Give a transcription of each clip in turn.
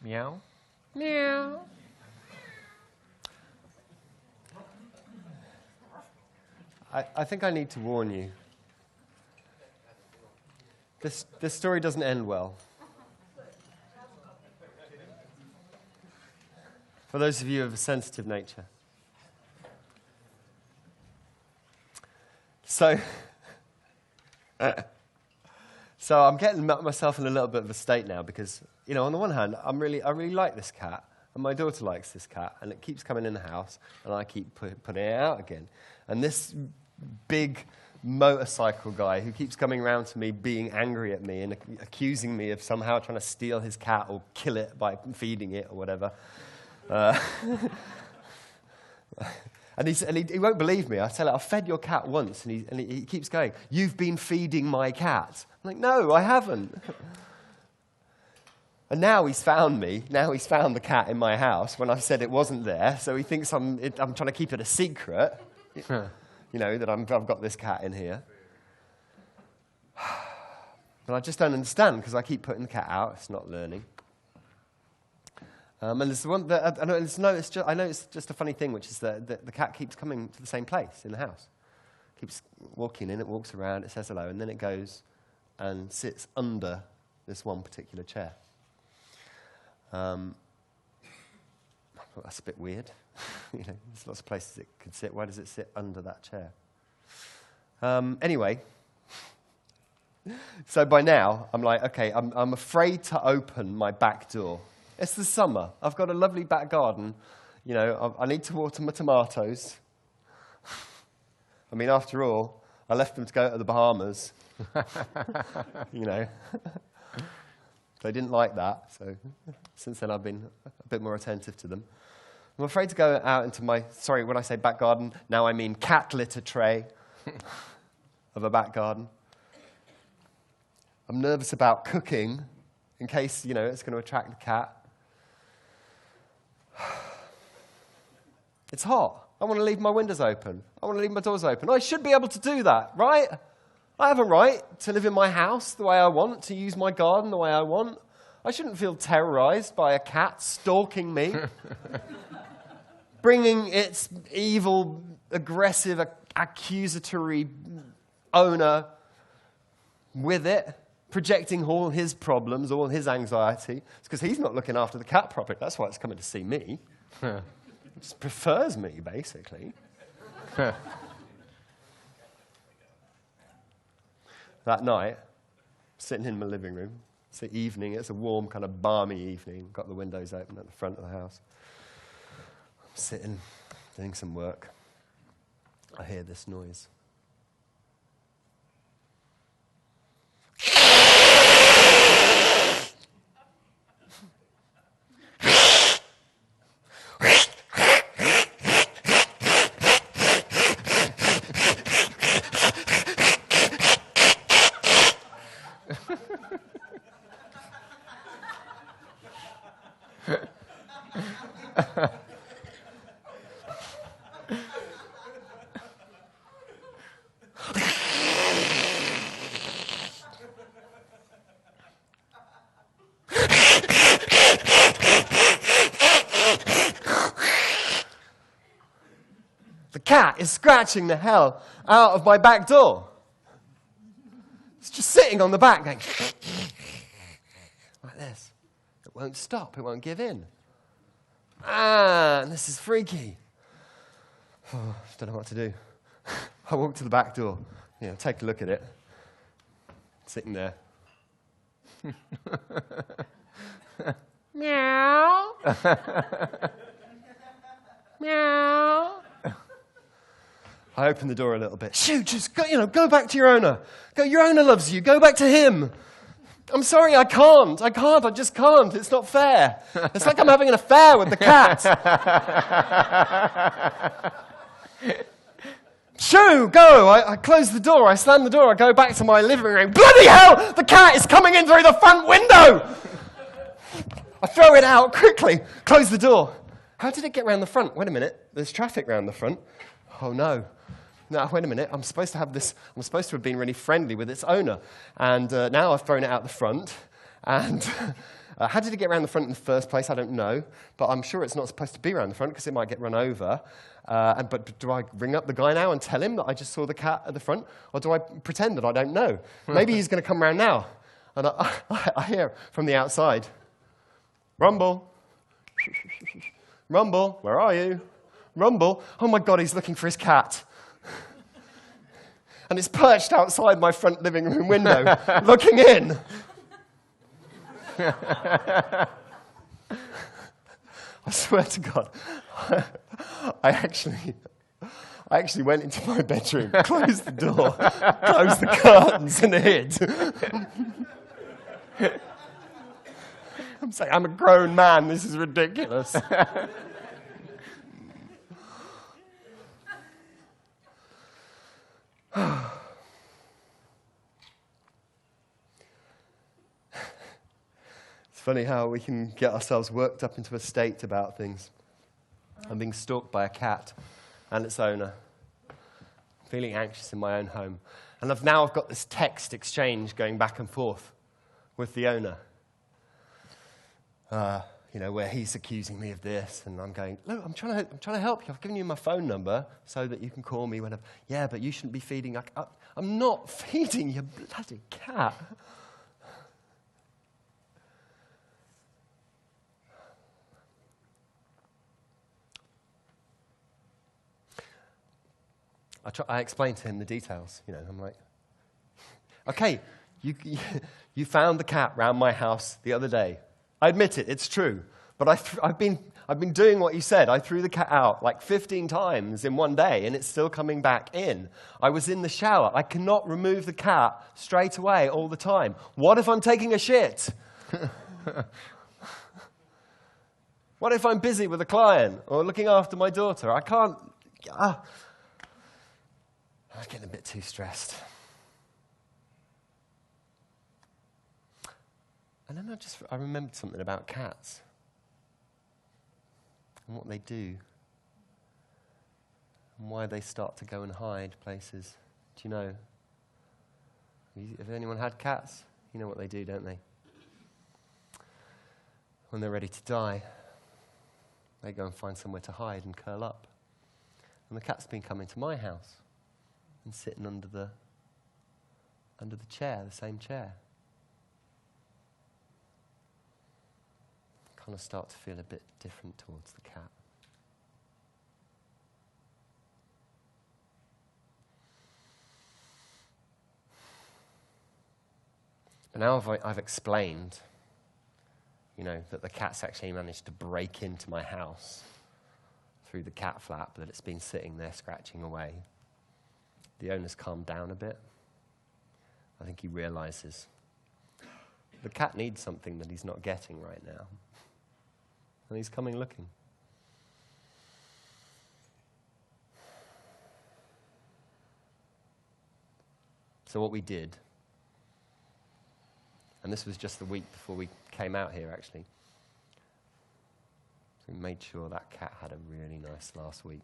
Meow. Meow. I think I need to warn you. This story doesn't end well. For those of you of a sensitive nature. So I'm getting myself in a little bit of a state now because, you know, on the one hand, I really like this cat, and my daughter likes this cat, and it keeps coming in the house, and I keep putting it out again. And this big motorcycle guy who keeps coming around to me being angry at me and accusing me of somehow trying to steal his cat or kill it by feeding it or whatever. And he won't believe me. I tell him, I've fed your cat once, and he keeps going, "You've been feeding my cat." I'm like, "No, I haven't." And now he's found me. Now he's found the cat in my house when I said it wasn't there, so he thinks I'm trying to keep it a secret, you know, that I've got this cat in here. But I just don't understand because I keep putting the cat out. It's not learning. And there's one that I know it's just a funny thing, which is that the cat keeps coming to the same place in the house. Keeps walking in, it walks around, it says hello, and then it goes and sits under this one particular chair. I thought that's a bit weird. You know, there's lots of places it could sit. Why does it sit under that chair? Anyway, so by now I'm like, okay, I'm afraid to open my back door. It's the summer. I've got a lovely back garden. You know, I need to water my tomatoes. I mean, after all, I left them to go to the Bahamas. You know. They didn't like that, so since then I've been a bit more attentive to them. I'm afraid to go out into my, sorry, when I say back garden, now I mean cat litter tray of a back garden. I'm nervous about cooking in case, you know, it's going to attract the cat. It's hot. I want to leave my windows open. I want to leave my doors open. I should be able to do that, right? I have a right to live in my house the way I want, to use my garden the way I want. I shouldn't feel terrorized by a cat stalking me, bringing its evil, aggressive, accusatory owner with it, projecting all his problems, all his anxiety. It's because he's not looking after the cat properly. That's why it's coming to see me. It just prefers me, basically. That night, sitting in my living room, it's the evening, it's a warm, kind of balmy evening, got the windows open at the front of the house. I'm sitting, doing some work. I hear this noise. The cat is scratching the hell out of my back door. It's just sitting on the back going like this. It won't stop. It won't give in. And this is freaky. Oh, don't know what to do. I walk to the back door. You know, take a look at it. Sitting there. Meow. Meow. I open the door a little bit. Shoo, just go back to your owner. Your owner loves you. Go back to him. I'm sorry, I can't. I just can't. It's not fair. It's like I'm having an affair with the cat. Shoo, go. I close the door. I slam the door. I go back to my living room. Bloody hell! The cat is coming in through the front window. I throw it out quickly. Close the door. How did it get round the front? Wait a minute. There's traffic round the front. Oh, no. No, wait a minute. I'm supposed to have been really friendly with its owner. And now I've thrown it out the front. And How did it get around the front in the first place? I don't know, but I'm sure it's not supposed to be around the front because it might get run over. But do I ring up the guy now and tell him that I just saw the cat at the front? Or do I pretend that I don't know? Maybe he's going to come around now. And I hear from the outside, Rumble. Rumble, where are you? Rumble. Oh my God, he's looking for his cat. And it's perched outside my front living room window, looking in. I swear to God, I actually went into my bedroom, closed the door, closed the curtains, and hid. I'm saying, I'm a grown man, this is ridiculous. It's funny how we can get ourselves worked up into a state about things. I'm being stalked by a cat and its owner, feeling anxious in my own home. And I've got this text exchange going back and forth with the owner, where he's accusing me of this, and I'm going, look, I'm trying to help you. I've given you my phone number so that you can call me whenever. Yeah, but you shouldn't be feeding. I'm not feeding your bloody cat. I explained to him the details. I'm like, okay, you found the cat round my house the other day. I admit it, it's true. But I've been doing what you said. I threw the cat out like 15 times in one day, and it's still coming back in. I was in the shower. I cannot remove the cat straight away all the time. What if I'm taking a shit? What if I'm busy with a client or looking after my daughter? I can't. I was getting a bit too stressed. And then I remembered something about cats and what they do and why they start to go and hide places. Do you know? Have anyone had cats? You know what they do, don't they? When they're ready to die, they go and find somewhere to hide and curl up. And the cat's been coming to my house and sitting under the chair, the same chair. Kind of start to feel a bit different towards the cat. But now I've explained, that the cat's actually managed to break into my house through the cat flap, that it's been sitting there scratching away. The owner's calmed down a bit. I think he realizes the cat needs something that he's not getting right now. And he's coming looking. So what we did, and this was just the week before we came out here actually, so we made sure that cat had a really nice last week.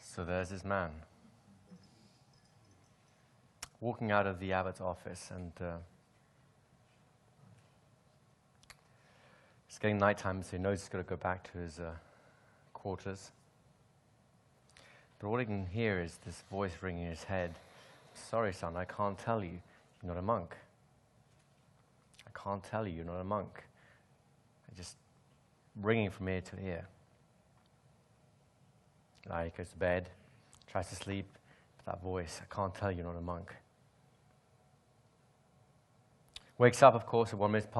So there's this man walking out of the abbot's office, and it's getting nighttime, so he knows he's got to go back to his quarters. But all he can hear is this voice ringing in his head. Sorry, son, I can't tell you. You're not a monk. I can't tell you. You're not a monk. Just ringing from ear to ear. He goes to bed, tries to sleep, but that voice, I can't tell you, you're not a monk. Wakes up, of course, at 1 minute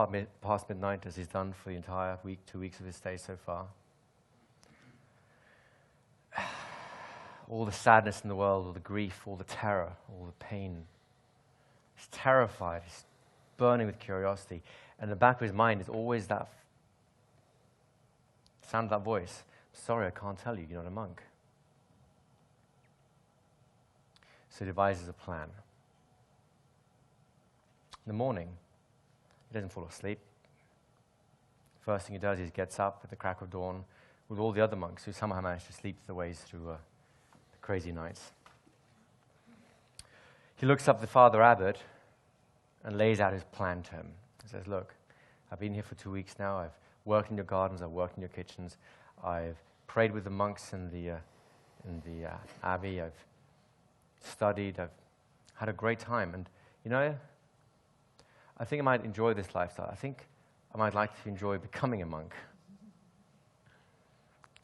past midnight, as he's done for the entire week, 2 weeks of his stay so far. All the sadness in the world, all the grief, all the terror, all the pain. He's terrified, he's burning with curiosity. And in the back of his mind is always that sound of that voice. Sorry, I can't tell you, you're not a monk. So he devises a plan. In the morning, he doesn't fall asleep. First thing he does is he gets up at the crack of dawn, with all the other monks who somehow managed to sleep their ways through the crazy nights. He looks up the Father Abbot and lays out his plan to him. He says, look, I've been here for 2 weeks now. I've worked in your gardens. I've worked in your kitchens. I've prayed with the monks in the abbey. I've studied. I've had a great time. And, you know, I think I might enjoy this lifestyle. I think I might like to enjoy becoming a monk.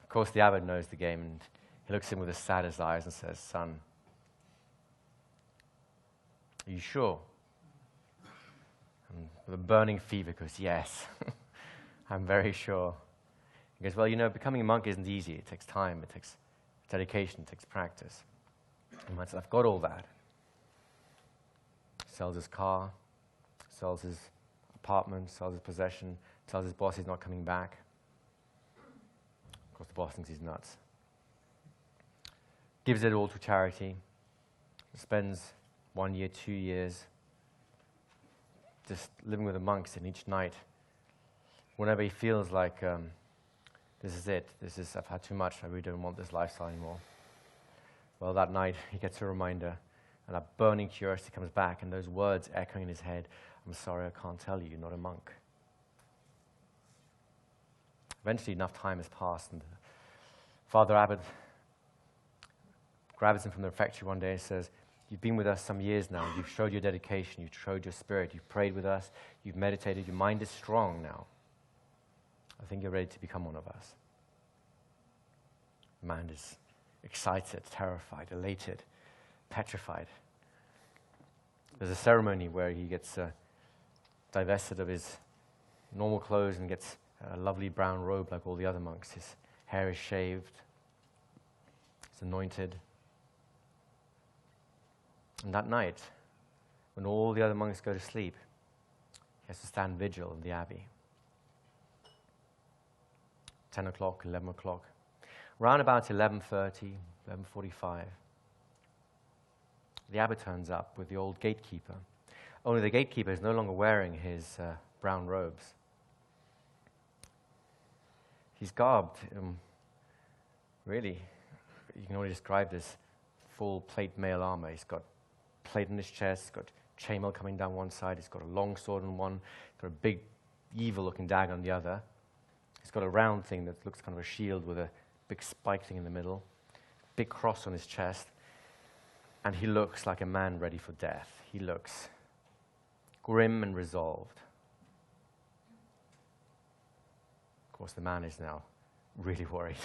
Of course, the abbot knows the game, and he looks at him with his saddest eyes and says, son, are you sure? And with a burning fever goes, yes, I'm very sure. He goes, well, you know, becoming a monk isn't easy. It takes time, it takes dedication, it takes practice. And I said, I've got all that. Sells his car, sells his apartment, sells his possession, tells his boss he's not coming back. Of course, the boss thinks he's nuts. Gives it all to charity. Spends 1 year, 2 years just living with the monks, and each night, whenever he feels like, this is it, I've had too much, I really don't want this lifestyle anymore. Well, that night, he gets a reminder, and that burning curiosity comes back, and those words echoing in his head, I'm sorry, I can't tell you, you're not a monk. Eventually, enough time has passed, and Father Abbot grabs him from the refectory one day and says, you've been with us some years now. You've showed your dedication. You've showed your spirit. You've prayed with us. You've meditated. Your mind is strong now. I think you're ready to become one of us. The man is excited, terrified, elated, petrified. There's a ceremony where he gets divested of his normal clothes and gets a lovely brown robe like all the other monks. His hair is shaved. He's anointed. And that night, when all the other monks go to sleep, he has to stand vigil in the abbey. 10 o'clock, 11 o'clock. Around about 11:30, 11:45, the abbot turns up with the old gatekeeper. Only the gatekeeper is no longer wearing his brown robes. He's garbed, really, you can only describe this full plate mail armor. He's got plate on his chest, he's got chainmail coming down one side, he's got a long sword on one, he's got a big evil-looking dagger on the other. He's got a round thing that looks kind of a shield with a big spike thing in the middle, big cross on his chest, and he looks like a man ready for death. He looks grim and resolved. Of course, the man is now really worried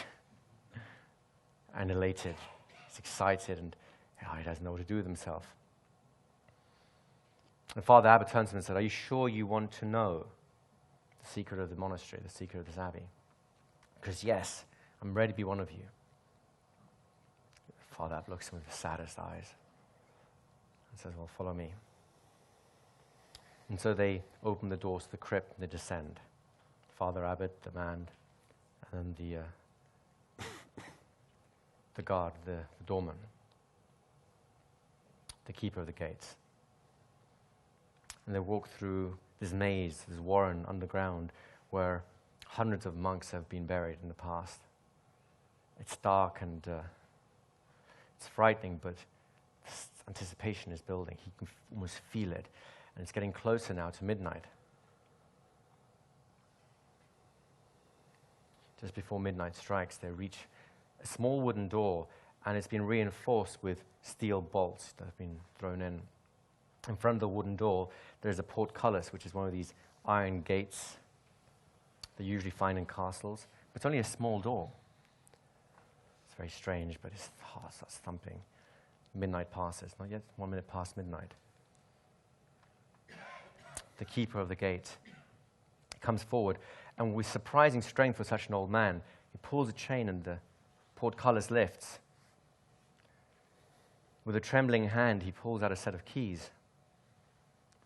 and elated. He's excited, and he doesn't know what to do with himself. And Father Abbot turns to him and said, are you sure you want to know the secret of the monastery, the secret of this abbey? Because yes, I'm ready to be one of you. Father Abbot looks at him with the saddest eyes and says, well, follow me. And so they open the doors to the crypt and they descend. Father Abbot, the man, and then the guard, the doorman, the keeper of the gates. And they walk through this maze, this warren underground, where hundreds of monks have been buried in the past. It's dark and it's frightening, but this anticipation is building. He can almost feel it. And it's getting closer now to midnight. Just before midnight strikes, they reach a small wooden door, and it's been reinforced with steel bolts that have been thrown in. In front of the wooden door, there's a portcullis, which is one of these iron gates that you usually find in castles. But it's only a small door. It's very strange, but his heart starts thumping. Midnight passes. Not yet 1 minute past midnight. The keeper of the gate comes forward, and with surprising strength for such an old man, he pulls a chain and the portcullis lifts. With a trembling hand, he pulls out a set of keys,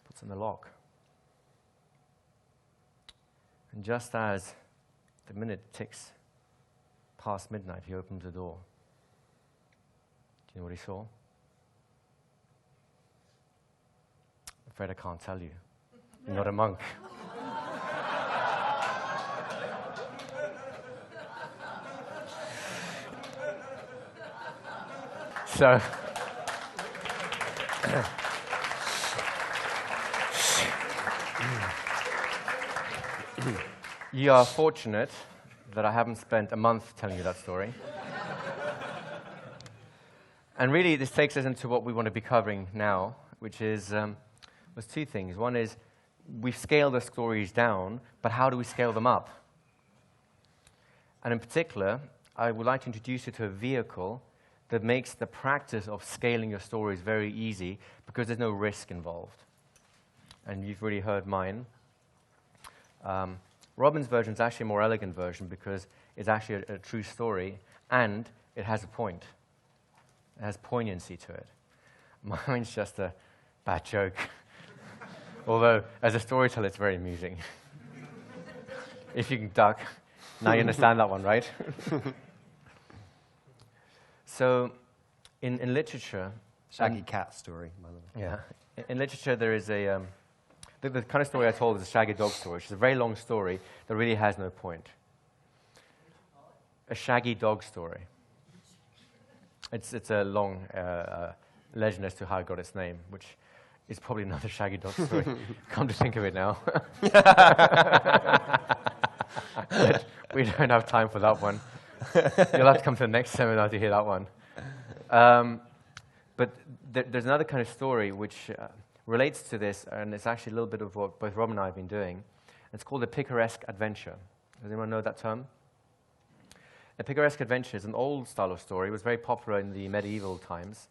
puts in the lock. And just as the minute ticks past midnight, he opens the door. Do you know what he saw? I'm afraid I can't tell you. You're not a monk. So, you are fortunate that I haven't spent a month telling you that story. And really, this takes us into what we want to be covering now, which is was two things. One is we've scaled the stories down, but how do we scale them up? And in particular, I would like to introduce you to a vehicle that makes the practice of scaling your stories very easy because there's no risk involved. And you've already heard mine. Robin's version is actually a more elegant version because it's actually a true story and it has a point. It has poignancy to it. Mine's just a bad joke. Although, as a storyteller, it's very amusing. If you can duck, now you understand that one, right? So, in literature... Shaggy cat story, by the way. Yeah. In literature, there is a... the kind of story I told is a shaggy dog story, which is a very long story that really has no point. A shaggy dog story. It's a long legend as to how it got its name, which is probably another shaggy dog story. Come to think of it now. But we don't have time for that one. You'll have to come to the next seminar to hear that one. But there's another kind of story which relates to this, and it's actually a little bit of what both Rob and I have been doing. It's called a Picaresque adventure. Does anyone know that term? A Picaresque adventure is an old style of story. It was very popular in the medieval times.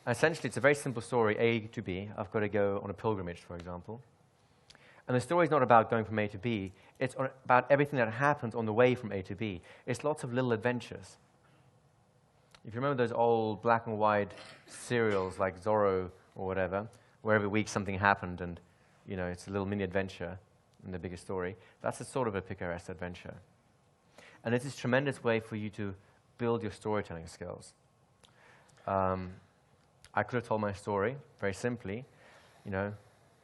And essentially, it's a very simple story, A to B. I've got to go on a pilgrimage, for example. And the story is not about going from A to B. It's about everything that happens on the way from A to B. It's lots of little adventures. If you remember those old black and white serials like Zorro or whatever, where every week something happened and, you know, it's a little mini adventure in the bigger story, that's a sort of a Picaresque adventure. And it's this tremendous way for you to build your storytelling skills. I could have told my story very simply. You know,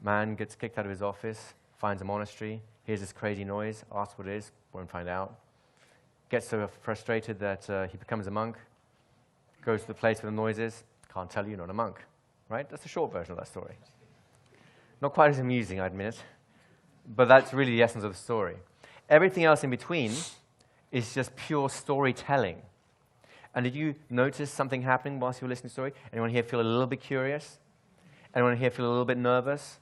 man gets kicked out of his office, finds a monastery, hears this crazy noise, asks what it is, won't find out. Gets so frustrated that he becomes a monk, goes to the place where the noise is, can't tell you, not a monk. Right? That's the short version of that story. Not quite as amusing, I admit, but that's really the essence of the story. Everything else in between is just pure storytelling. And did you notice something happening whilst you were listening to the story? Anyone here feel a little bit curious? Anyone here feel a little bit nervous?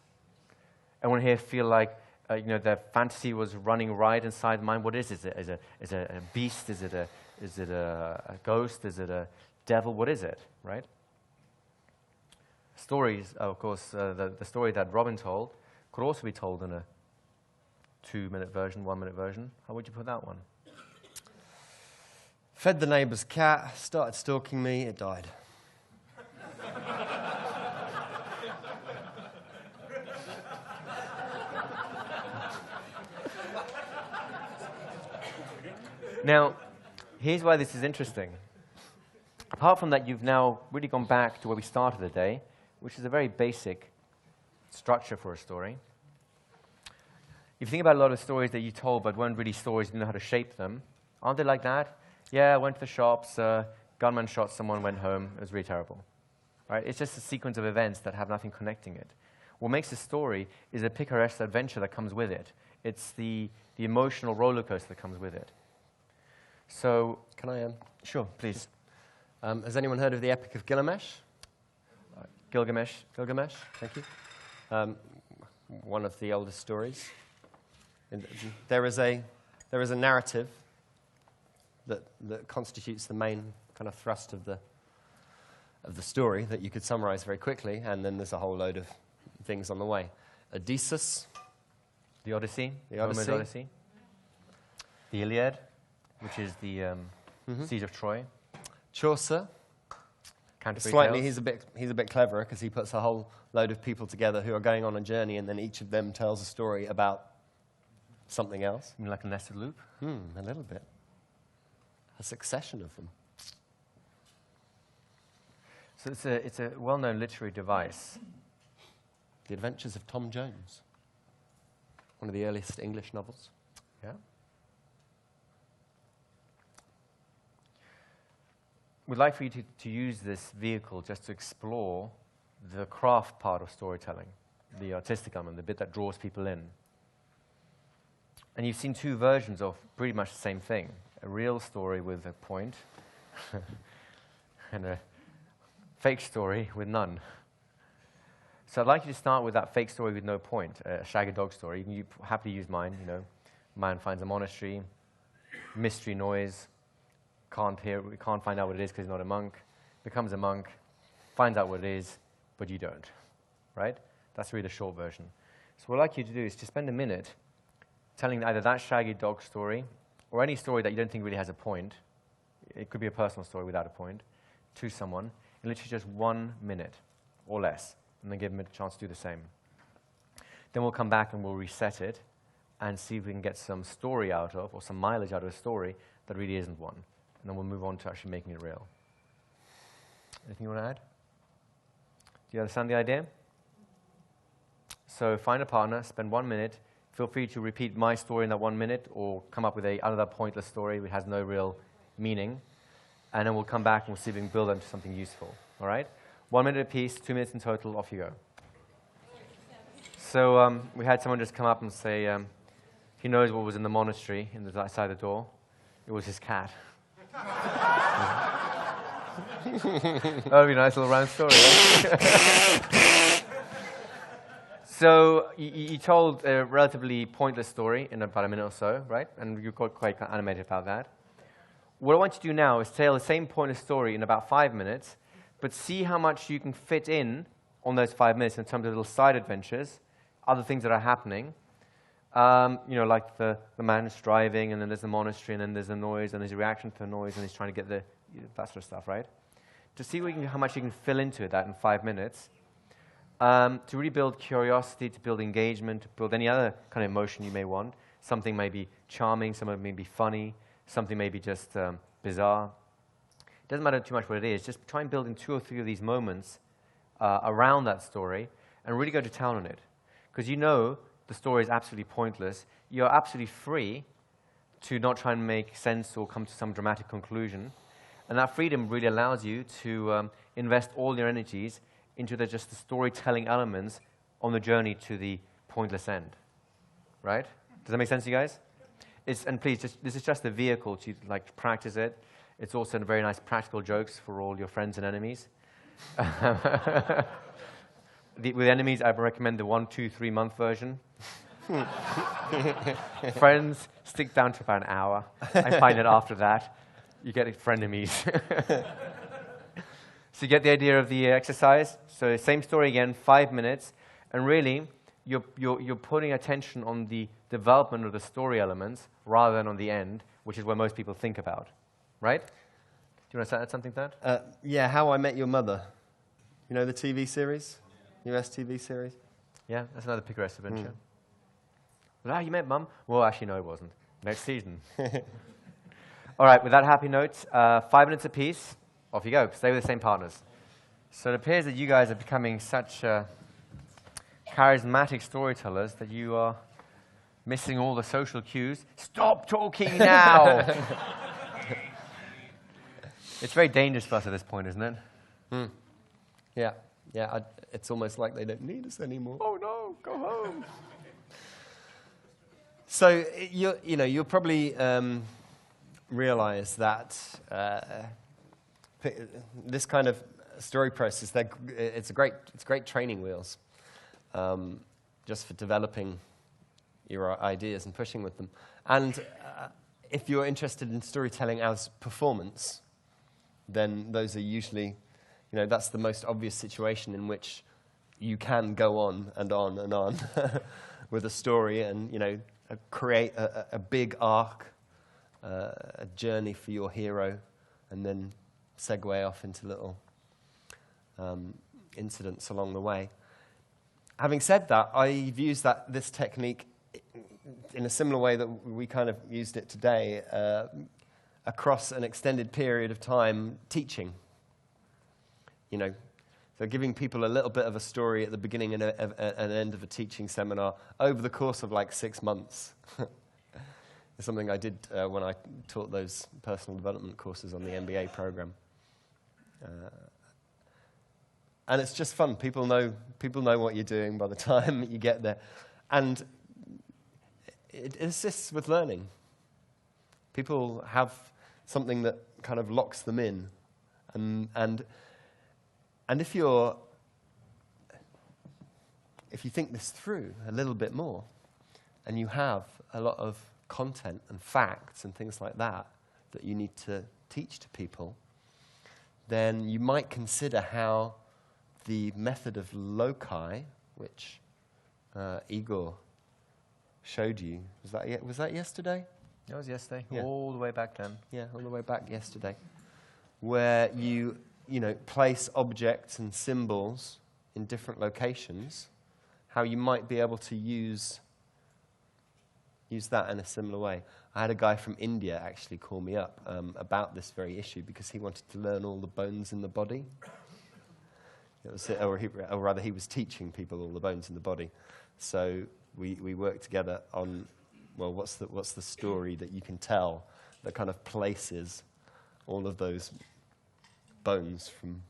Anyone here feel like you know, their fantasy was running riot inside the mind? What is it? Is it a beast? Is it a ghost? Is it a devil? What is it? Right? Stories, of course, the story that Robin told could also be told in a 2-minute version, 1-minute version. How would you put that one? Fed the neighbour's cat, started stalking me, it died. Now, here's why this is interesting. Apart from that, you've now really gone back to where we started the day, which is a very basic structure for a story. If you think about a lot of stories that you told but weren't really stories, you didn't know how to shape them, aren't they like that? Yeah, I went to the shops, gunman shot someone, went home, it was really terrible. Right? It's just a sequence of events that have nothing connecting it. What makes a story is a picaresque adventure that comes with it. It's the emotional roller coaster that comes with it. So, Can I? Sure, please. Has anyone heard of the Epic of Gilgamesh? Gilgamesh. Gilgamesh, thank you. One of the oldest stories. There is a narrative that constitutes the main kind of thrust of the story that you could summarize very quickly, and then there's a whole load of things on the way. Odysseus, The Odyssey. The Odyssey. Homer's Odyssey. The Iliad, which is the Siege of Troy. Chaucer. Canterbury Slightly, Tales. he's a bit cleverer because he puts a whole load of people together who are going on a journey, and then each of them tells a story about something else. You mean like a nested loop? A little bit. A succession of them. So it's a well-known literary device. The Adventures of Tom Jones. One of the earliest English novels. Yeah. we'd like for you to use this vehicle just to explore the craft part of storytelling, the artistic element, the bit that draws people in. And you've seen two versions of pretty much the same thing, a real story with a point and a fake story with none. So I'd like you to start with that fake story with no point, a shaggy dog story. You can happily use mine, you know. Man finds a monastery, mystery noise, can't find out what it is because he's not a monk, becomes a monk, finds out what it is, but you don't, right? That's really the short version. So what I'd like you to do is to spend a minute telling either that shaggy dog story or any story that you don't think really has a point. It could be a personal story without a point, to someone in literally just 1 minute or less, and then give them a chance to do the same. Then we'll come back and we'll reset it and see if we can get some story out of, or some mileage out of a story that really isn't one. And then we'll move on to actually making it real. Anything you want to add? Do you understand the idea? So find a partner, spend 1 minute. Feel free to repeat my story in that 1 minute or come up with another pointless story which has no real meaning. And then we'll come back and we'll see if we can build them to something useful. All right? 1 minute apiece, 2 minutes in total, off you go. So we had someone just come up and say he knows what was in the monastery in the side of the door. It was his cat. That would be a nice little round story, right? So you told a relatively pointless story in about a minute or so, right? And you got quite animated about that. What I want you to do now is tell the same pointless story in about 5 minutes, but see how much you can fit in on those 5 minutes in terms of little side adventures, other things that are happening. You know, like the man's driving, and then there's the monastery, and then there's the noise, and there's a reaction to the noise, and he's trying to get that sort of stuff, right? To see how much you can fill into that in 5 minutes. To really build curiosity, to build engagement, to build any other kind of emotion you may want. Something may be charming, something may be funny, something may be just bizarre. It doesn't matter too much what it is. Just try and build in 2 or 3 of these moments around that story and really go to town on it. Because you know the story is absolutely pointless. You're absolutely free to not try and make sense or come to some dramatic conclusion. And that freedom really allows you to invest all your energies into just the storytelling elements on the journey to the pointless end. Right? Does that make sense to you guys? And please, this is just a vehicle to practice it. It's also very nice practical jokes for all your friends and enemies. With enemies, I recommend the 1, 2, 3 month version. Friends, stick down to about an hour. I find that after that, you get frenemies. So you get the idea of the exercise. So same story again, 5 minutes, and really you're putting attention on the development of the story elements rather than on the end, which is what most people think about, right? Do you want to add something to that? Yeah, How I Met Your Mother. You know the TV series? US TV series? Yeah, that's another Picaresque adventure. Well, you met Mum? Well, actually, no, it wasn't. Next season. All right, with that happy note, 5 minutes apiece. Off you go. Stay with the same partners. So it appears that you guys are becoming such charismatic storytellers that you are missing all the social cues. Stop talking now! It's very dangerous for us at this point, isn't it? Yeah. It's almost like they don't need us anymore. Oh no, go home. So you'll probably realize that this kind of story process, it's great training wheels, just for developing your ideas and pushing with them. And if you're interested in storytelling as performance, then those are usually, that's the most obvious situation in which you can go on and on and on with a story and, create a big arc, a journey for your hero, and then segue off into little incidents along the way. Having said that, I've used this technique in a similar way that we kind of used it today across an extended period of time teaching. So giving people a little bit of a story at the beginning and an end of a teaching seminar over the course of 6 months. It's something I did when I taught those personal development courses on the MBA program. And it's just fun. People know what you're doing by the time you get there. And it assists with learning. People have something that kind of locks them in. And if you think this through a little bit more, and you have a lot of content and facts and things like that you need to teach to people, then you might consider how the method of loci, which Igor showed you, was that yesterday? That was yesterday, Yeah. all the way back then. Yeah, all the way back yesterday, where you place objects and symbols in different locations, how you might be able to use that in a similar way. I had a guy from India actually call me up about this very issue because he wanted to learn all the bones in the body. Or rather, he was teaching people all the bones in the body. So we worked together on, well, what's the story that you can tell that kind of places all of those bones from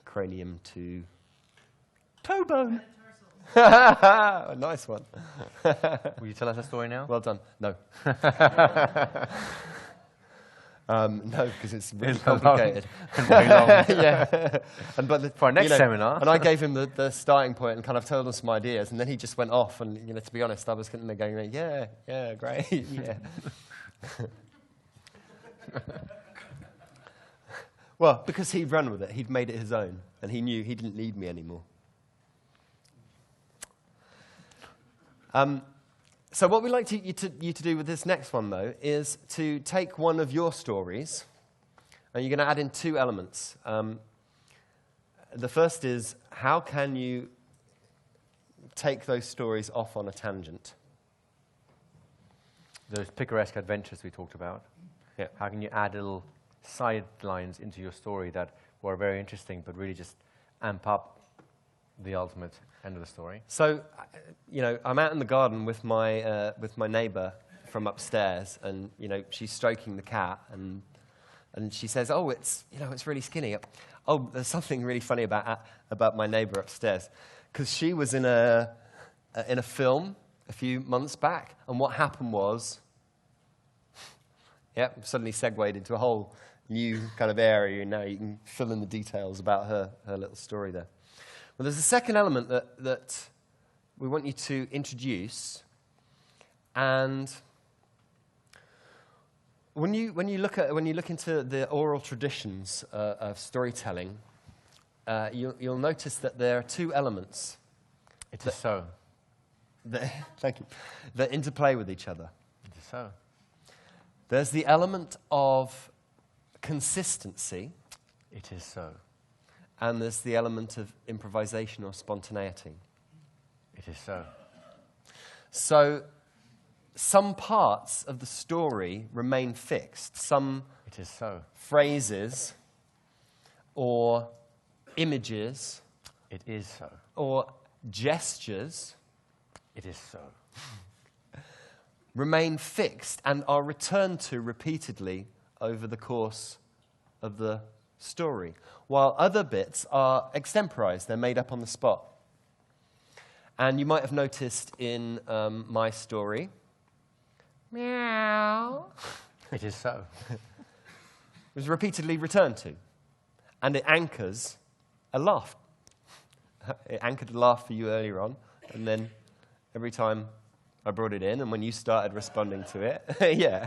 cranium to toe bone. A nice one. Will you tell us a story now? Well done. No. No, because it's really complicated. Very long. Yeah. For our next seminar. And I gave him the starting point and kind of told him some ideas, and then he just went off. And to be honest, I was kind of going, yeah, great, yeah. Well, because he'd run with it, he'd made it his own, and he knew he didn't need me anymore. So what we'd like you to do with this next one, though, is to take one of your stories, and you're going to add in two elements. The first is, how can you take those stories off on a tangent? Those picaresque adventures we talked about. Yeah. How can you add little sidelines into your story that were very interesting, but really just amp up the ultimate end of the story? So, I'm out in the garden with my neighbor from upstairs, and she's stroking the cat, and she says, "Oh, it's really skinny." Oh, there's something really funny about my neighbor upstairs, because she was in a film a few months back, and what happened was, suddenly segued into a whole new kind of area, and now you can fill in the details about her little story there. Well, there's a second element that we want you to introduce, and when you look into the oral traditions of storytelling, you'll notice that there are two elements. It is so. Thank you. That interplay with each other. It is so. There's the element of consistency. It is so. And there's the element of improvisation or spontaneity. It is so. So some parts of the story remain fixed. Some It is so. phrases or images It is so. or gestures It is so. remain fixed and are returned to repeatedly over the course of the story, while other bits are extemporized. They're made up on the spot. And you might have noticed in my story, meow, It is so. was repeatedly returned to. And it anchors a laugh. It anchored a laugh for you earlier on, and then every time I brought it in, and when you started responding to it, yeah.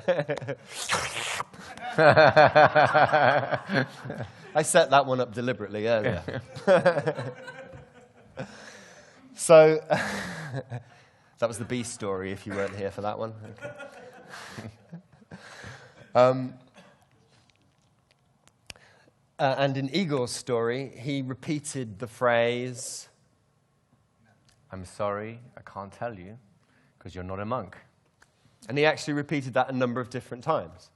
I set that one up deliberately earlier. So, that was the B story, if you weren't here for that one. Okay. And in Igor's story, he repeated the phrase, I'm sorry, I can't tell you, because you're not a monk. and he actually repeated that a number of different times.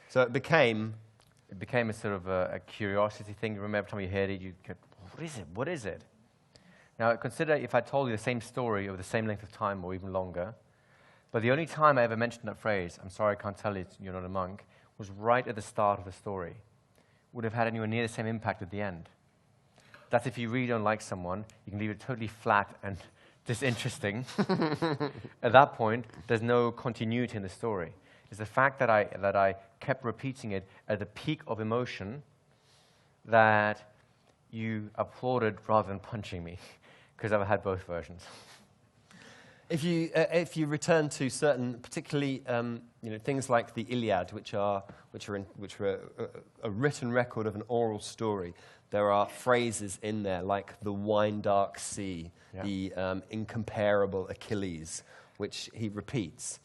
So it became a sort of a curiosity thing. Remember, every time you heard it, you go, what is it? What is it? Now, consider if I told you the same story over the same length of time or even longer, but the only time I ever mentioned that phrase, I'm sorry, I can't tell you, you're not a monk, was right at the start of the story, would have had anywhere near the same impact at the end. That's if you really don't like someone, you can leave it totally flat and disinteresting. At that point, there's no continuity in the story. It's the fact that I kept repeating it at the peak of emotion that you applauded rather than punching me, because I've had both versions. If you return to certain, particularly things like the Iliad, which are a written record of an oral story, there are phrases in there like the wine-dark sea, the incomparable Achilles, which he repeats.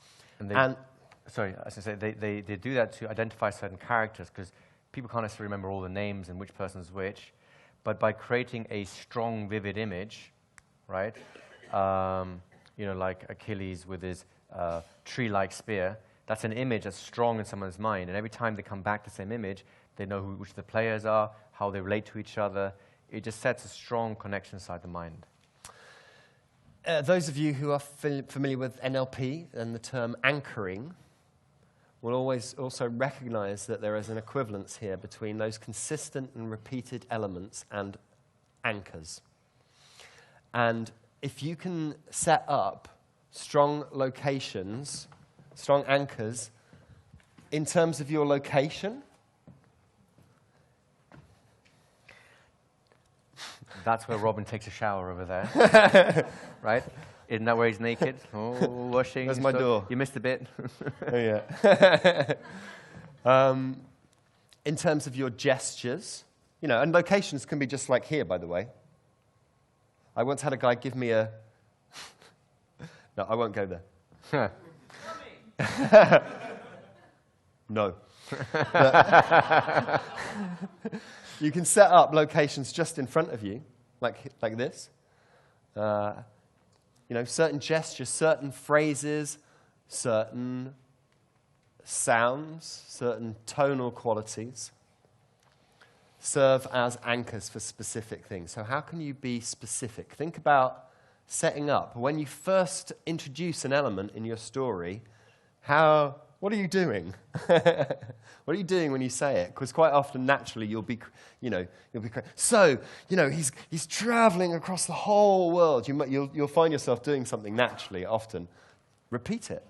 Sorry, I was going to say, they do that to identify certain characters, because people can't necessarily remember all the names and which person's which, but by creating a strong, vivid image, right, like Achilles with his tree-like spear, that's an image that's strong in someone's mind, and every time they come back to the same image, they know which the players are, how they relate to each other. It just sets a strong connection inside the mind. Those of you who are familiar with NLP and the term anchoring will always also recognize that there is an equivalence here between those consistent and repeated elements and anchors. And if you can set up strong locations, strong anchors, in terms of your location, that's where Robin takes a shower over there, right? Isn't that where he's naked? Oh, washing. There's my door. You missed a bit. Oh, yeah. In terms of your gestures, and locations can be just like here, by the way. I once had a guy give me a... No, I won't go there. No. You can set up locations just in front of you, like this. Certain gestures, certain phrases, certain sounds, certain tonal qualities serve as anchors for specific things. So how can you be specific? Think about setting up. When you first introduce an element in your story, what are you doing? What are you doing when you say it? Because quite often, naturally, you'll be. So, he's traveling across the whole world. You'll find yourself doing something naturally. Often, repeat it.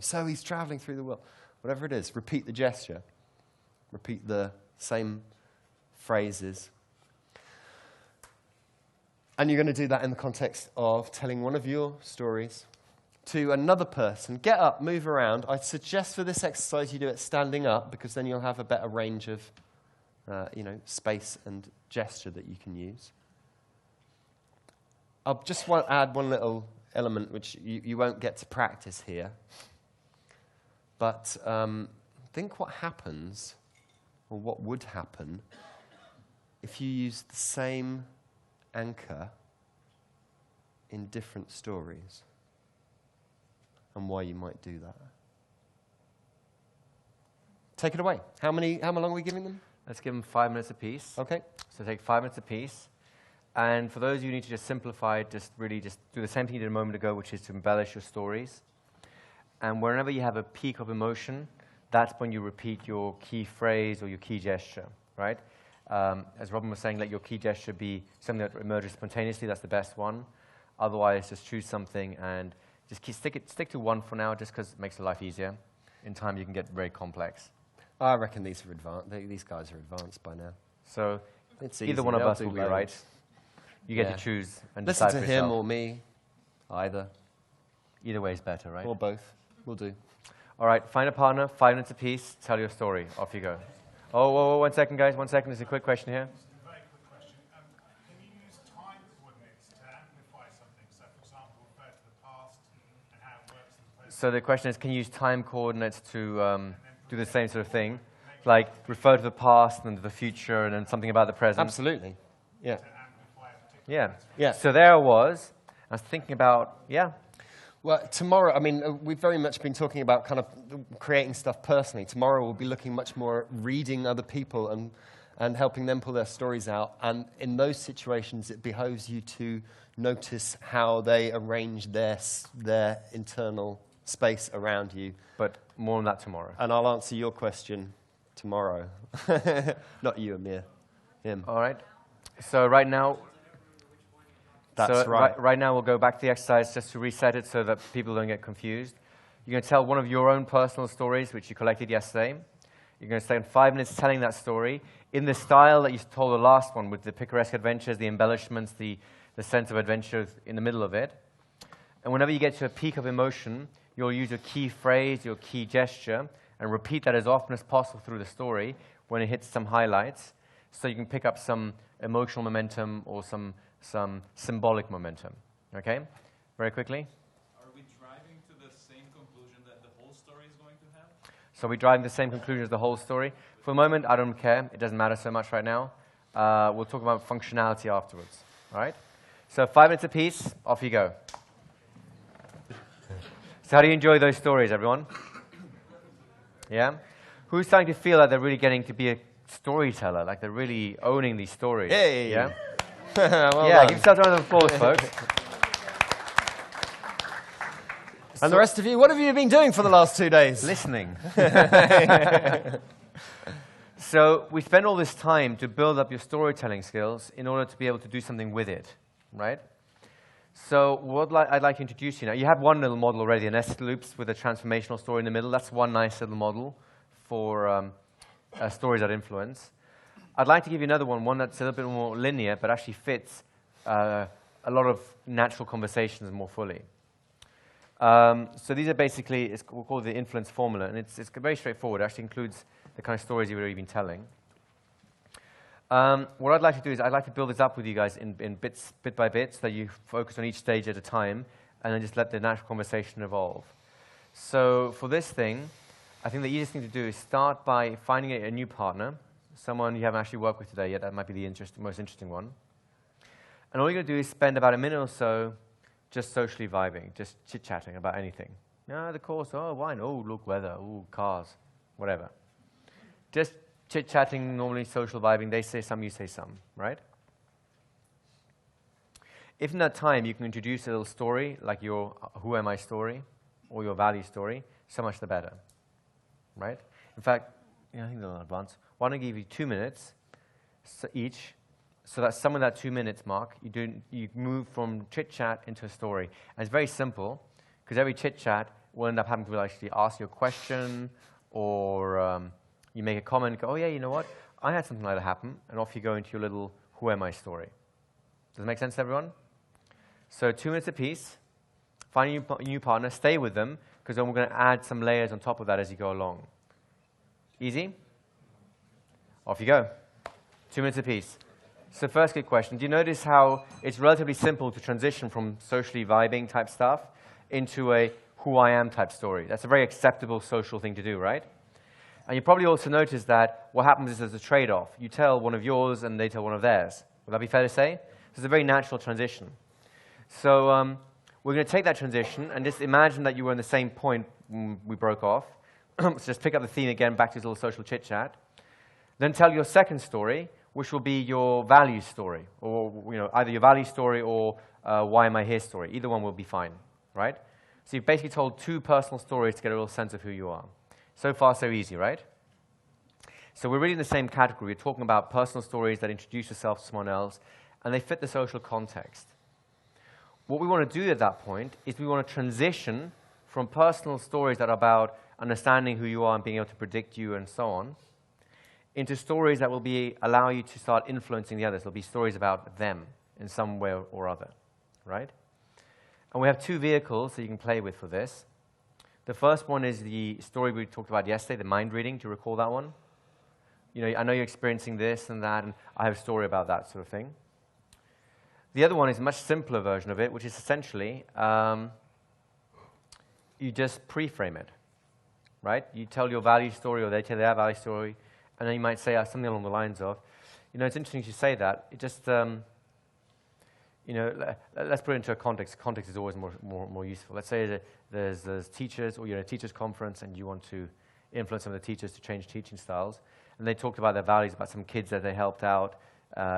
So he's traveling through the world. Whatever it is, repeat the gesture. Repeat the same phrases. And you're going to do that in the context of telling one of your stories to another person. Get up, move around. I'd suggest for this exercise you do it standing up, because then you'll have a better range of space and gesture that you can use. I'll just add one little element which you won't get to practice here. But think what happens, or what would happen, if you use the same anchor in different stories, and why you might do that. Take it away. How long are we giving them? Let's give them 5 minutes apiece. Okay. So take 5 minutes apiece. And for those of you who need to just simplify, just do the same thing you did a moment ago, which is to embellish your stories. And whenever you have a peak of emotion, that's when you repeat your key phrase or your key gesture, right? As Robin was saying, let your key gesture be something that emerges spontaneously. That's the best one. Otherwise, just choose something and just stick to one for now, just because it makes your life easier. In time, you can get very complex. I reckon these are advanced. These guys are advanced by now. So it's either easy. one of They'll us will be right. You get to choose and listen decide to for him yourself. or me, either. Either way is better, right? Or both. We'll do. All right, find a partner, 5 minutes apiece, tell your story. Off you go. Oh, 1 second, guys. 1 second. There's a quick question here. Just a very quick question. Can you use time coordinates to amplify something? So, for example, refer to the past and how it works in the present. So the question is, can you use time coordinates to do the same sort of thing? Like refer to the past and to the future and then something about the present? Absolutely. Yeah. Yeah. So there I was thinking about, Well, tomorrow, we've very much been talking about kind of creating stuff personally. Tomorrow we'll be looking much more at reading other people and helping them pull their stories out. And in those situations, it behoves you to notice how they arrange their internal space around you. But more on that tomorrow. And I'll answer your question tomorrow. Not you, Amir. Him. All right. So right now, That's right. Right now, we'll go back to the exercise just to reset it so that people don't get confused. You're going to tell one of your own personal stories, which you collected yesterday. You're going to spend 5 minutes telling that story in the style that you told the last one, with the picaresque adventures, the embellishments, the sense of adventure in the middle of it. And whenever you get to a peak of emotion, you'll use your key phrase, your key gesture, and repeat that as often as possible through the story when it hits some highlights, so you can pick up some emotional momentum or some symbolic momentum. Okay? Very quickly. Are we driving to the same conclusion that the whole story is going to have? So we're driving the same conclusion as the whole story. For the moment, I don't care. It doesn't matter so much right now. We'll talk about functionality afterwards. All right? So 5 minutes apiece, off you go. So how do you enjoy those stories, everyone? Yeah? Who's starting to feel like they're really getting to be a storyteller, like they're really owning these stories? Hey! Yeah? Well Yeah, done. give yourself a round of applause, folks. And the rest of you, what have you been doing for the last 2 days? Listening. So we spend all this time to build up your storytelling skills in order to be able to do something with it, right? So what I'd like to introduce you now, you have one little model already, an nested loops with a transformational story in the middle. That's one nice little model for stories that influence. I'd like to give you another one that's a little bit more linear, but actually fits a lot of natural conversations more fully. So these are basically, we'll call it the influence formula, and it's very straightforward. It actually includes the kind of stories you've already been telling. What I'd like to do is I'd like to build this up with you guys in bits, bit by bit, so that you focus on each stage at a time, and then just let the natural conversation evolve. So for this thing, I think the easiest thing to do is start by finding a new partner, someone you haven't actually worked with today yet. That might be the most interesting one. And all you're going to do is spend about a minute or so just socially vibing, just chit-chatting about anything. No, the course, oh, wine, oh, look, weather, oh, cars, whatever. Just chit-chatting, normally social vibing. They say some, you say some, right? If in that time you can introduce a little story, like your who am I story, or your value story, so much the better, right? In fact, I think they're in advance. Why don't I give you 2 minutes each, so that somewhere in that 2 minutes mark, you move from chit-chat into a story. And it's very simple, because every chit-chat will end up having to actually ask you a question, or you make a comment, go, oh yeah, you know what? I had something like that happen, and off you go into your little who am I story. Does that make sense to everyone? So 2 minutes apiece, find a new partner, stay with them, because then we're going to add some layers on top of that as you go along. Easy? Off you go. 2 minutes apiece. So first good question, do you notice how it's relatively simple to transition from socially vibing type stuff into a who I am type story? That's a very acceptable social thing to do, right? And you probably also notice that what happens is there's a trade-off. You tell one of yours and they tell one of theirs. Would that be fair to say? So it's a very natural transition. So we're going to take that transition and just imagine that you were in the same point when we broke off. So just pick up the theme again, back to this little social chit-chat. Then tell your second story, which will be your value story, or either your value story or why am I here story. Either one will be fine, right? So you've basically told 2 personal stories to get a real sense of who you are. So far, so easy, right? So we're really in the same category. We're talking about personal stories that introduce yourself to someone else, and they fit the social context. What we want to do at that point is we want to transition from personal stories that are about understanding who you are and being able to predict you and so on, into stories that will allow you to start influencing the others. There'll be stories about them in some way or other, right? And we have 2 vehicles that you can play with for this. The first one is the story we talked about yesterday, the mind reading. Do you recall that one? I know you're experiencing this and that, and I have a story about that sort of thing. The other one is a much simpler version of it, which is essentially you just pre-frame it, right? You tell your value story, or they tell their value story, and then you might say something along the lines of, it's interesting you should say that. It just, let's put it into a context. Context is always more useful. Let's say that there's teachers, or you're at a teachers' conference, and you want to influence some of the teachers to change teaching styles, and they talked about their values, about some kids that they helped out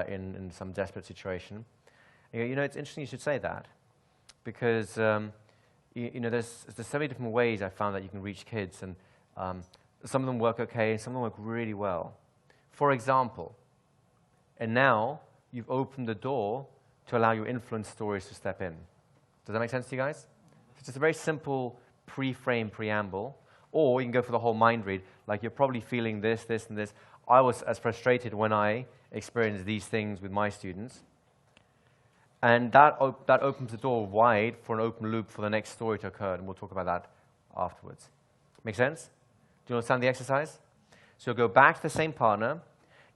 in some desperate situation. And you go, it's interesting you should say that, because there's so many different ways I found that you can reach kids, and some of them work okay, some of them work really well. For example, and now you've opened the door to allow your influence stories to step in. Does that make sense to you guys? It's just a very simple pre-frame preamble, or you can go for the whole mind read, like you're probably feeling this, this, and this. I was as frustrated when I experienced these things with my students. And that opens the door wide for an open loop for the next story to occur, and we'll talk about that afterwards. Make sense? Do you understand the exercise? So you'll go back to the same partner.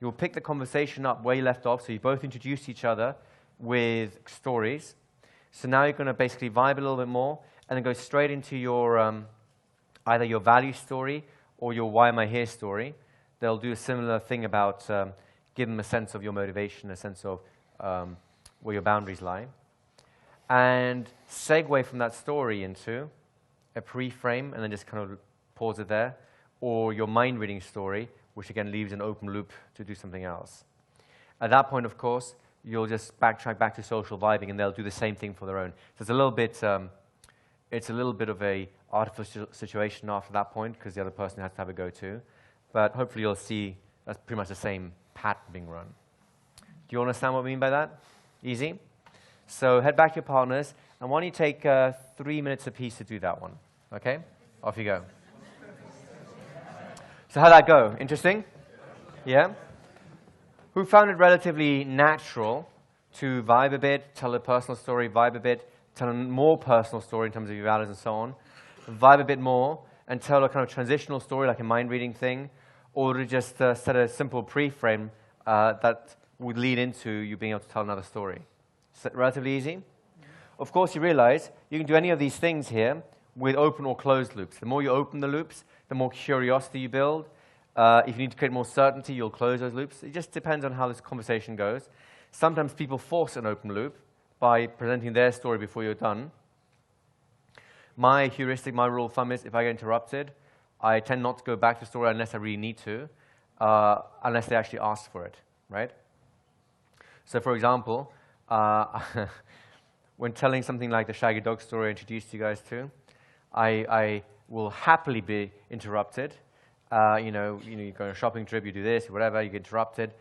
You'll pick the conversation up where you left off, so you both introduce each other with stories. So now you're going to basically vibe a little bit more, and then go straight into your either your value story or your why am I here story. They'll do a similar thing about give them a sense of your motivation, a sense of where your boundaries lie, and segue from that story into a pre-frame, and then just kind of pause it there, or your mind-reading story, which again leaves an open loop to do something else. At that point, of course, you'll just backtrack back to social vibing, and they'll do the same thing for their own. So it's a little bit of a artificial situation after that point, because the other person has to have a go-to. But hopefully you'll see that's pretty much the same pattern being run. Do you understand what we mean by that? Easy? So head back to your partners, and why don't you take 3 minutes apiece to do that one? Okay? Off you go. So how'd that go? Interesting? Yeah? Who found it relatively natural to vibe a bit, tell a personal story, vibe a bit, tell a more personal story in terms of your values and so on, vibe a bit more, and tell a kind of transitional story like a mind-reading thing, or to just set a simple pre-frame that would lead into you being able to tell another story? So relatively easy. Of course, you realize you can do any of these things here with open or closed loops. The more you open the loops, the more curiosity you build. If you need to create more certainty, you'll close those loops. It just depends on how this conversation goes. Sometimes people force an open loop by presenting their story before you're done. My heuristic, my rule of thumb is if I get interrupted, I tend not to go back to the story unless I really need to, unless they actually ask for it, right? So for example, when telling something like the Shaggy Dog story I introduced you guys to, I will happily be interrupted. You go on a shopping trip, you do this, whatever, you get interrupted.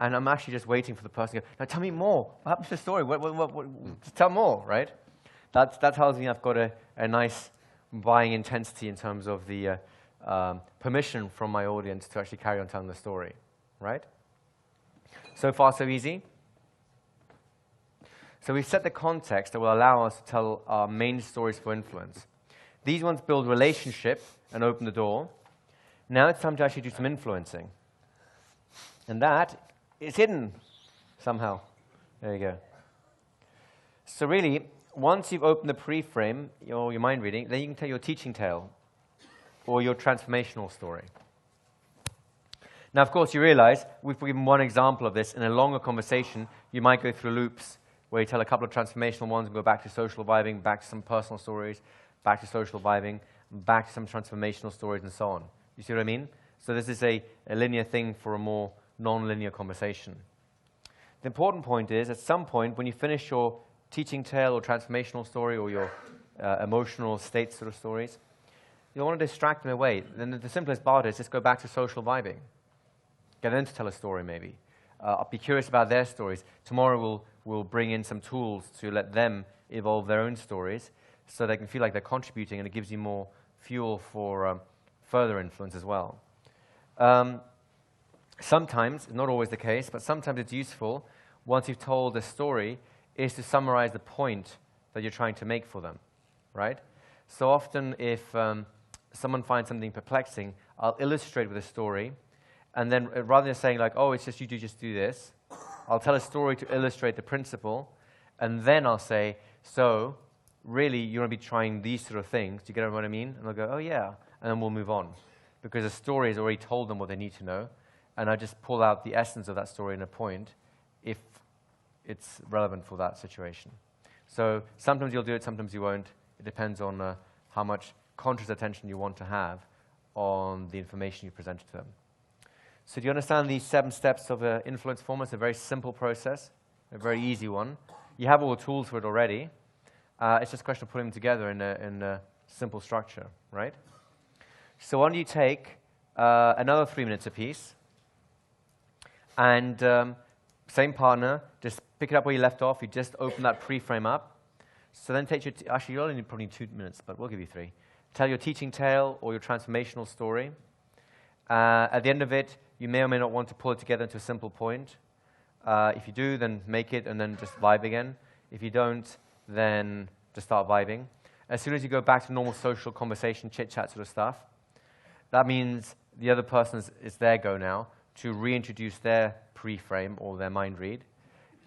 And I'm actually just waiting for the person to go, now tell me more. What happened to the story? Just tell more, right? That tells me I've got a nice buying intensity in terms of the permission from my audience to actually carry on telling the story, right? So far, so easy. So we've set the context that will allow us to tell our main stories for influence. These ones build relationship and open the door. Now it's time to actually do some influencing. And that is hidden somehow. There you go. So really, once you've opened the pre-frame, your mind reading, then you can tell your teaching tale or your transformational story. Now, of course, you realize we've given one example of this. In a longer conversation, you might go through loops where you tell a couple of transformational ones and go back to social vibing, back to some personal stories, back to social vibing, back to some transformational stories, and so on. You see what I mean? So this is a linear thing for a more non-linear conversation. The important point is, at some point, when you finish your teaching tale or transformational story or your emotional state sort of stories, you'll want to distract them away. Then the simplest part is just go back to social vibing. Get them to tell a story, maybe. I'll be curious about their stories. Tomorrow we'll bring in some tools to let them evolve their own stories so they can feel like they're contributing, and it gives you more fuel for further influence as well. Sometimes, not always the case, but sometimes it's useful, once you've told a story, is to summarize the point that you're trying to make for them, right? So often if someone finds something perplexing, I'll illustrate with a story, and then rather than saying like, oh, it's just you just do this, I'll tell a story to illustrate the principle, and then I'll say, so really you want to be trying these sort of things. Do you get what I mean? And they'll go, oh yeah, and then we'll move on. Because the story has already told them what they need to know, and I just pull out the essence of that story in a point if it's relevant for that situation. So sometimes you'll do it, sometimes you won't. It depends on how much conscious attention you want to have on the information you present to them. So do you understand these 7 steps of influence form? It's a very simple process, a very easy one. You have all the tools for it already. It's just a question of putting them together in a simple structure, right? So why don't you take another 3 minutes apiece. And same partner, just pick it up where you left off. You just open that pre-frame up. So then take your, actually you only need probably 2 minutes, but we'll give you 3. Tell your teaching tale or your transformational story. At the end of it, you may or may not want to pull it together into a simple point. If you do, then make it and then just vibe again. If you don't, then just start vibing. As soon as you go back to normal social conversation, chit-chat sort of stuff, that means the other person is their go now to reintroduce their pre-frame or their mind read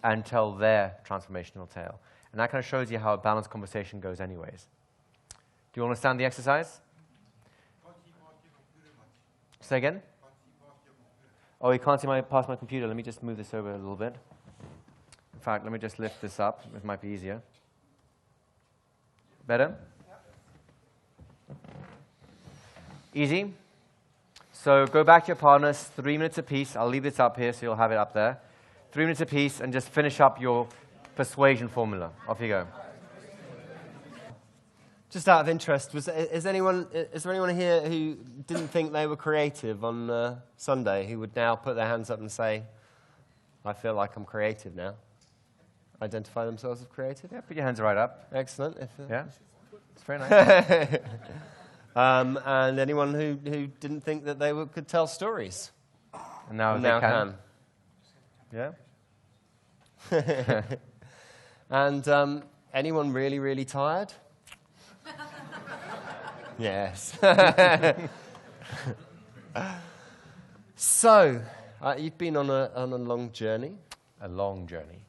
and tell their transformational tale. And that kind of shows you how a balanced conversation goes anyways. Do you understand the exercise? Say again? Oh, you can't see past my computer. Let me just move this over a little bit. In fact, let me just lift this up. It might be easier. Better? Easy? So go back to your partners, 3 minutes apiece. I'll leave this up here so you'll have it up there. 3 minutes apiece, and just finish up your persuasion formula. Off you go. Just out of interest, is there anyone here who didn't think they were creative on Sunday, who would now put their hands up and say, I feel like I'm creative now? Identify themselves as creative? Yeah, put your hands right up. Excellent. Yeah, it's very nice. And anyone who didn't think that they could tell stories? And now Now they can. Yeah? And anyone really, really tired? Yes. So, you've been on a long journey. A long journey.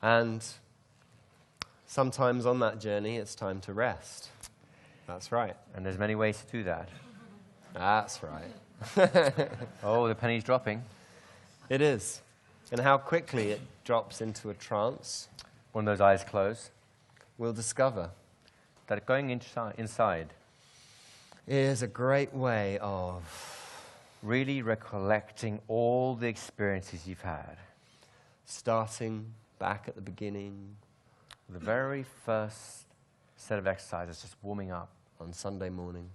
And sometimes on that journey, it's time to rest. That's right. And there's many ways to do that. That's right. Oh, the penny's dropping. It is. And how quickly it drops into a trance, When those eyes close, we'll discover. that going inside Is a great way of really recollecting all the experiences you've had. starting back at the beginning The very first set of exercises, just warming up. on Sunday morning.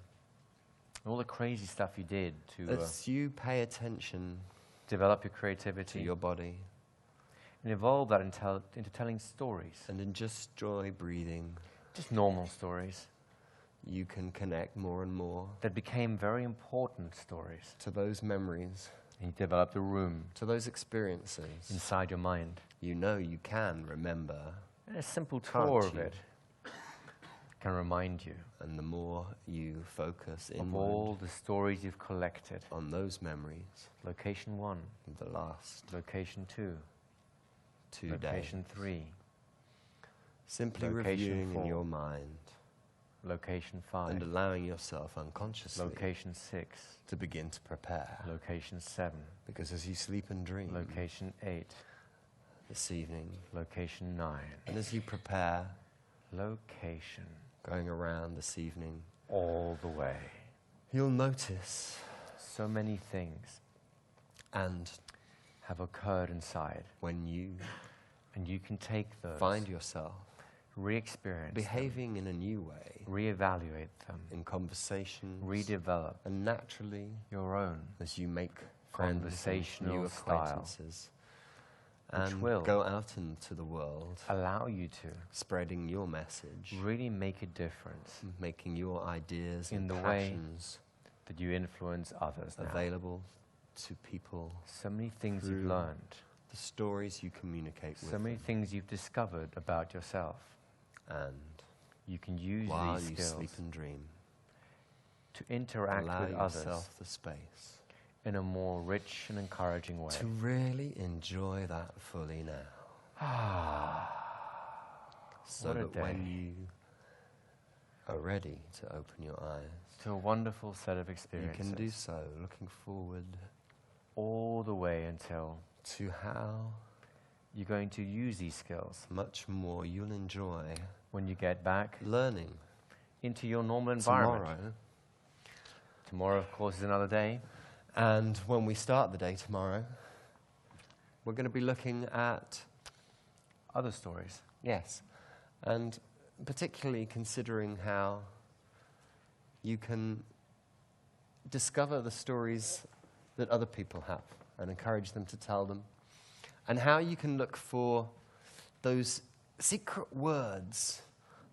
All the crazy stuff you did to As you pay attention develop your to creativity your body and evolve that into telling stories. and in just joy breathing, Just normal stories you can connect more and more that became very important stories. to those memories, And you developed a room to those experiences. inside your mind. You know you can remember, And a simple Can't tour of you? it can remind you and the more you focus of all inward the stories you've collected. on those memories, Location 1, the last location 2, 2 location days, 3, simply location reviewing 4, in your mind location 5, and allowing yourself unconsciously location 6, to begin to prepare. location 7, Because as you sleep and dream location 8, this evening, location 9, and as you prepare location going around this evening, all the way. you'll notice So many things and have occurred inside, when you and you can take those, find yourself re-experience behaving in a new way them, re-evaluate them, in conversations redevelop and naturally your own, as you make friends and Conversational new style, acquaintances which and will go out into the world allow you to spreading your message, really make a difference making your ideas in and the way passions that you influence others now. available to people, So many things you've through learned, the stories you communicate with so many them. things you've discovered about yourself. And You can use while these you skills sleep and dream, to interact allow with others yourself the space in a more rich and encouraging way. to really enjoy that fully now. So What a that when day. you are ready to open your eyes, To a wonderful set of you experiences. can do so, looking forward all the way until to how you're going to use these skills much more you'll enjoy when you get back learning into your normal environment. tomorrow. Tomorrow, of course, is another day. And when we start the day tomorrow, we're going to be looking at, Other stories. yes, and particularly considering how you can discover the stories that other people have and encourage them to tell them, and how you can look for those secret words,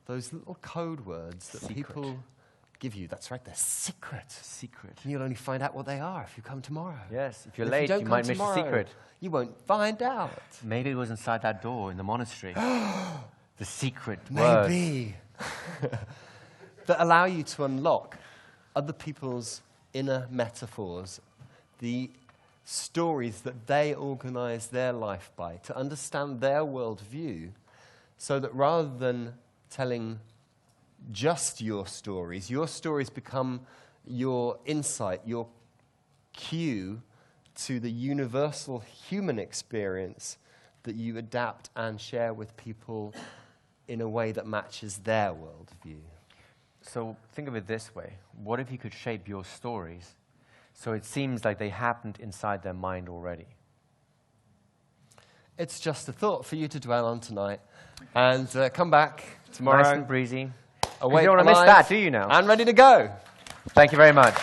those little code words that people give you. That's right, they're secret. Secret. And you'll only find out what they are if you come tomorrow. Yes, if you're And late, don't you come might miss the tomorrow, secret. You won't find out. Maybe it was inside that door in the monastery. The secret words. Maybe. That allow you to unlock other people's inner metaphors, the stories that they organize their life by, to understand their worldview, so that rather than telling just your stories become your insight, your cue to the universal human experience that you adapt and share with people in a way that matches their worldview. So think of it this way. What if you could shape your stories so it seems like they happened inside their mind already? It's just a thought for you to dwell on tonight. And come back tomorrow. Nice and breezy. Awake, You don't want to miss alive, that, do you now? And ready to go. Thank you very much.